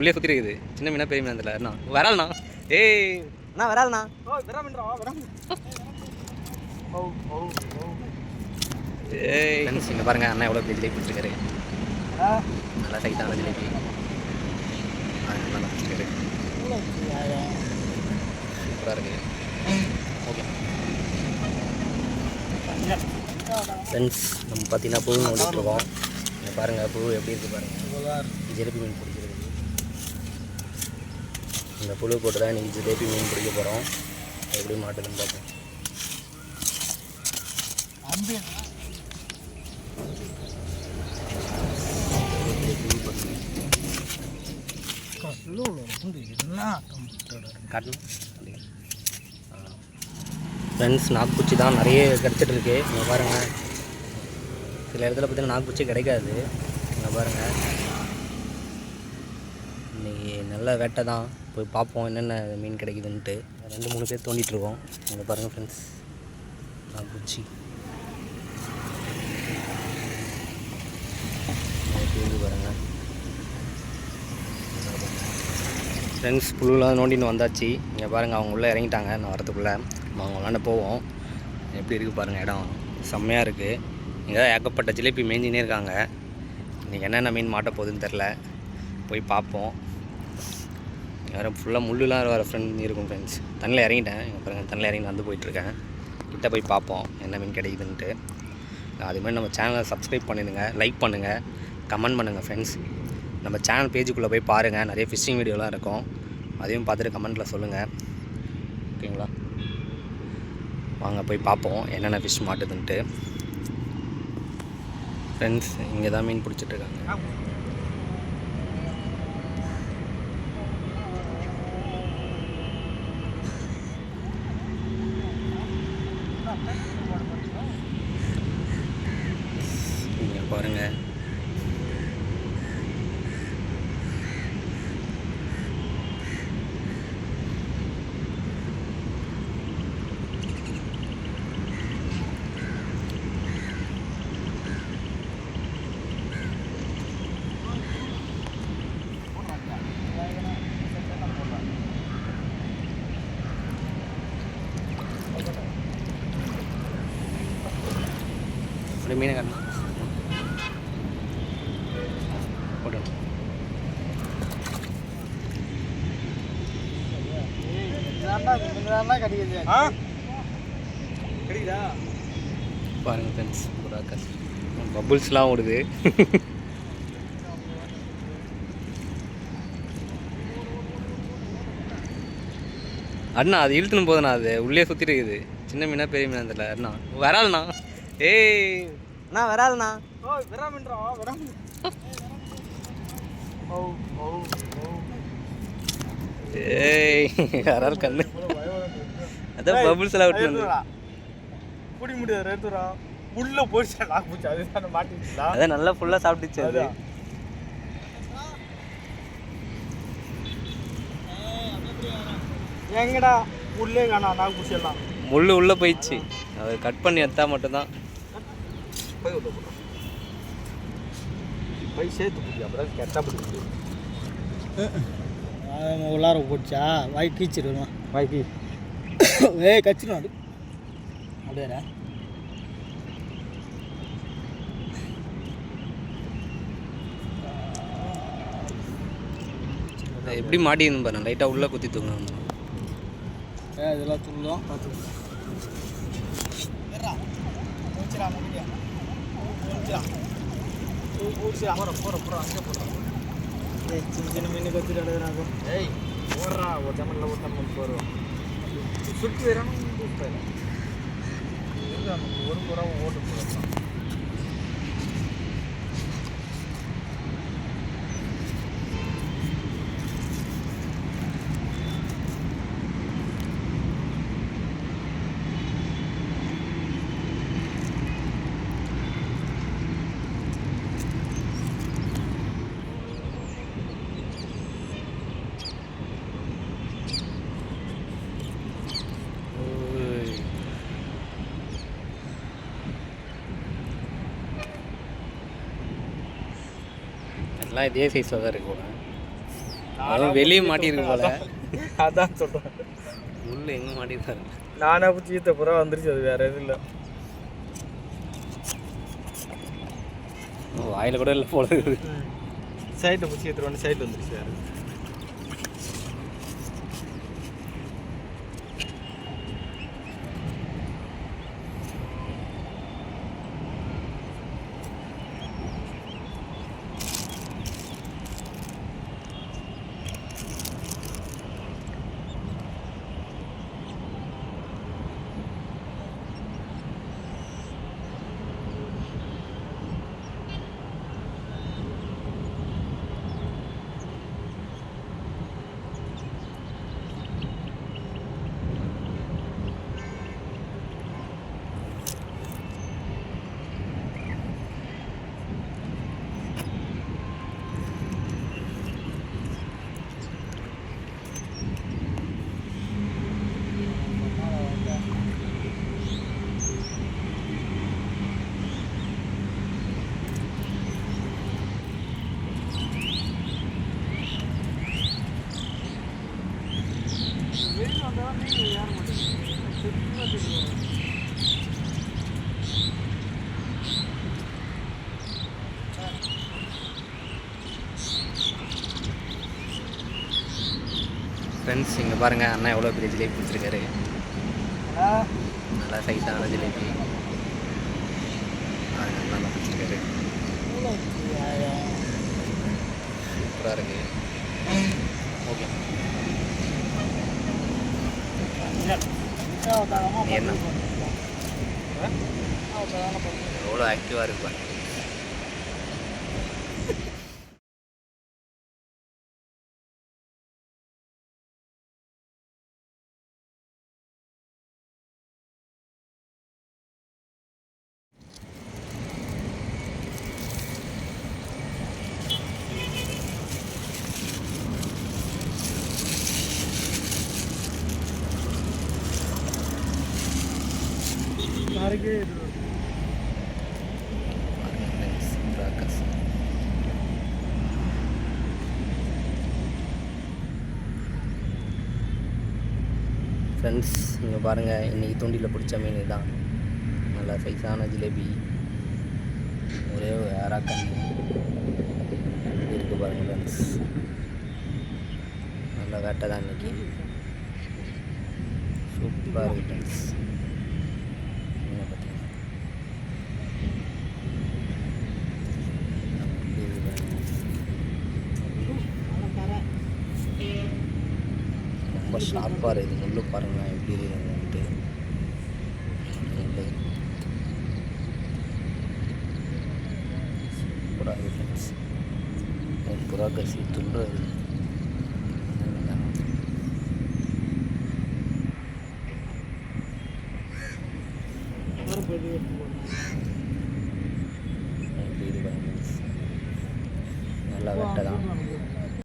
உள்ளே சுற்றி இருக்குது. சின்ன மீனா பெரிய மீனா தெரியல. அண்ணா வரால்ண்ணா. ஏய் அண்ணா வரால்ண்ணா. ஏய் இங்கே பாருங்க அண்ணா எவ்வளோ பெரிய ஜிலேபி பிடிச்சிருக்காரு. நல்லா டைட்டான ஜிலேபி நல்லா பிடிச்சிருக்காரு. சூப்பராக இருக்குது. ஓகே ஃப்ரெண்ட்ஸ், நம்ம பார்த்தீங்கன்னா புழு நோண்டிகிட்ருக்கோம். இங்கே பாருங்கள் புழு எப்படி இருக்குது பாருங்கள். ஜிலேபி மீன் பிடிக்கிறது. இந்த புழு போட்டு தான் இன்றைக்கி ஜிலேபி மீன் பிடிக்க போகிறோம். எப்படி மாட்டுதுன்னு பார்ப்போம். ஃப்ரெண்ட்ஸ், நாக்குப்பூச்சி தான் நிறைய கிடச்சிட்ருக்கு. இங்கே பாருங்கள், சில இடத்துல பார்த்தீங்கன்னா நாக்குப்பூச்சி கிடைக்காது. இங்கே பாருங்கள், இன்றைக்கி நல்ல வேட்டை தான். போய் பார்ப்போம் என்னென்ன மீன் கிடைக்குதுன்ட்டு. 2-3 பேர் தோண்டிகிட்ருக்கோம். இங்கே பாருங்கள் ஃப்ரெண்ட்ஸ், நாக்குப்பூச்சி பாருங்கள் ஃப்ரெண்ட்ஸ். புழுலாம் நோண்டின்னு வந்தாச்சு. இங்கே பாருங்கள், அவங்க உள்ளே இறங்கிட்டாங்க. நான் வரத்துக்குள்ளே அவங்க விளாண்ட போவோம். எப்படி இருக்குது பாருங்கள், இடம் செம்மையாக இருக்குது. இங்கே தான் ஏகப்பட்ட ஜிலேபி மேய்ஞ்சினே இருக்காங்க. இன்றைக்கி என்னென்ன மீன் மாட்ட போகுதுன்னு தெரில. போய் பார்ப்போம். வேறு ஃபுல்லாக முள்ளுலாம் வர ஃப்ரெண்ட் இருக்கும் ஃப்ரெண்ட்ஸ். தண்ணியில் இறங்கிட்டேன். இங்கே பாருங்கள், தண்ணியில் இறங்கி வந்து போயிட்டுருக்கேன். கிட்டே போய் பார்ப்போம் என்ன மீன் கிடைக்குதுன்ட்டு. அதுமாதிரி நம்ம சேனலை சப்ஸ்கிரைப் பண்ணிடுங்க, லைக் பண்ணுங்கள், கமெண்ட் பண்ணுங்கள் ஃப்ரெண்ட்ஸ். நம்ம சேனல் பேஜுக்குள்ளே போய் பாருங்கள், நிறைய ஃபிஷ்ஷிங் வீடியோலாம் இருக்கும். அதையும் பார்த்துட்டு கமெண்ட்டில் சொல்லுங்கள். ஓகேங்களா? வாங்க போய் பார்ப்போம் என்னென்ன ஃபிஷ் மாட்டுதுன்ட்டு. ஃப்ரெண்ட்ஸ், இங்கே தான் மீன் பிடிச்சிட்ருக்காங்க. இங்கே பாருங்கள், மீனை காட்டணும் போட்டோம். பாருங்கள் ஃப்ரெண்ட்ஸ், புறாக்கள் பபுள்ஸ்லாம் ஓடுது. அண்ணா அது இழுத்துன்னு போதுண்ணா. அது உள்ளே சுற்றிட்டு இருக்குது. சின்ன மீனா பெரிய மீனா தெரியல. அண்ணா வரால்ண்ணா. ஏய் அண்ணா வரால்ண்ணா. ஏய் வரால் கண்ணு. அதான் பபுள்ஸ் எல்லாம் விட்டு வந்து குடி முடியாது. உள்ள போயிடுச்சு நாக்குப்பூச்சி. அதுதான் மாட்டிடுச்சு. அதான் நல்லா ஃபுல்லாக சாப்பிட்டுச்சு. அது எங்கடா உள்ளே காணா நாக்குப்பூச்சி எல்லாம். முள் உள்ளே போயிடுச்சு. அதை கட் பண்ணி எடுத்தா மட்டும்தான். போய் சேர்த்து பிடி, அப்புறம் கெட்டா பிடிச்சி உள்ளார போச்சா. வாய் கீச்சிருமா, வாய் கீ. ஏய் கச்சிடும். அது அப்படியே எப்படி மாட்டின்னு பாருங்க. லைட்டாக உள்ளே குத்தி தூங்கணும். இதெல்லாம் துள்ளும் பார்த்து. சின்ன சின்ன மீன் கத்திட்டு எடுக்கிறாங்க. ஏய் ஓடுறா, ஒரு தமிழில் ஒரு தமிழ் போடுவோம். சுற்றி வரணும். ஒரு புறா ஓட்டு போடுறோம். எல்லாம் இதே சைஸில் தான் இருக்கு. அதுவும் வெளியே மாட்டியிருக்கு போல. அதான் சொல்கிறேன். முள் எங்கே மாட்டியிருக்காரு. நானே பிடிச்சி ஈத்த புறா வந்துருச்சு, அது வேறு எதுவும் இல்லை. வாயில் கூட இல்லை போல இருக்குது. சைட்டில் பிடிச்சி ஈத்துட்டு சைட்டில் வந்துருச்சு வேறு. ஃப்ரெண்ட்ஸ் இங்கே பாருங்கள், அண்ணா எவ்வளோ பெரிய ஜிலேபி பிடிச்சிருக்காரு. நல்லா சைஸான ஜிலேபி நல்லா பிடிச்சிருக்காரு. சூப்பராக இருக்குது. ஓகே, என்ன எவ்வளோ ஆக்டிவாக இருக்கு. ஃப்ரெண்ட்ஸ் இங்கே பாருங்கள், இன்றைக்கி தூண்டியில் பிடிச்ச மீன் தான். நல்லா சைஸான ஜிலேபி, ஒரே அராக்கண்ணி இருக்குது பாருங்கள் ஃப்ரெண்ட்ஸ். நல்லா வேட்டை தான் இன்றைக்கி. சூப்பராக இருக்குது ஃப்ரெண்ட்ஸ். ரொம்ப ஷார்ப்பாக இருக்குது. முள்ளு பாருங்கள் எப்படி இருக்குன்ட்டு. சூப்பராக இருக்குது ஃப்ரெண்ட்ஸ். புறா கசி துள்ளுறது. நல்லா வெட்டை தான்.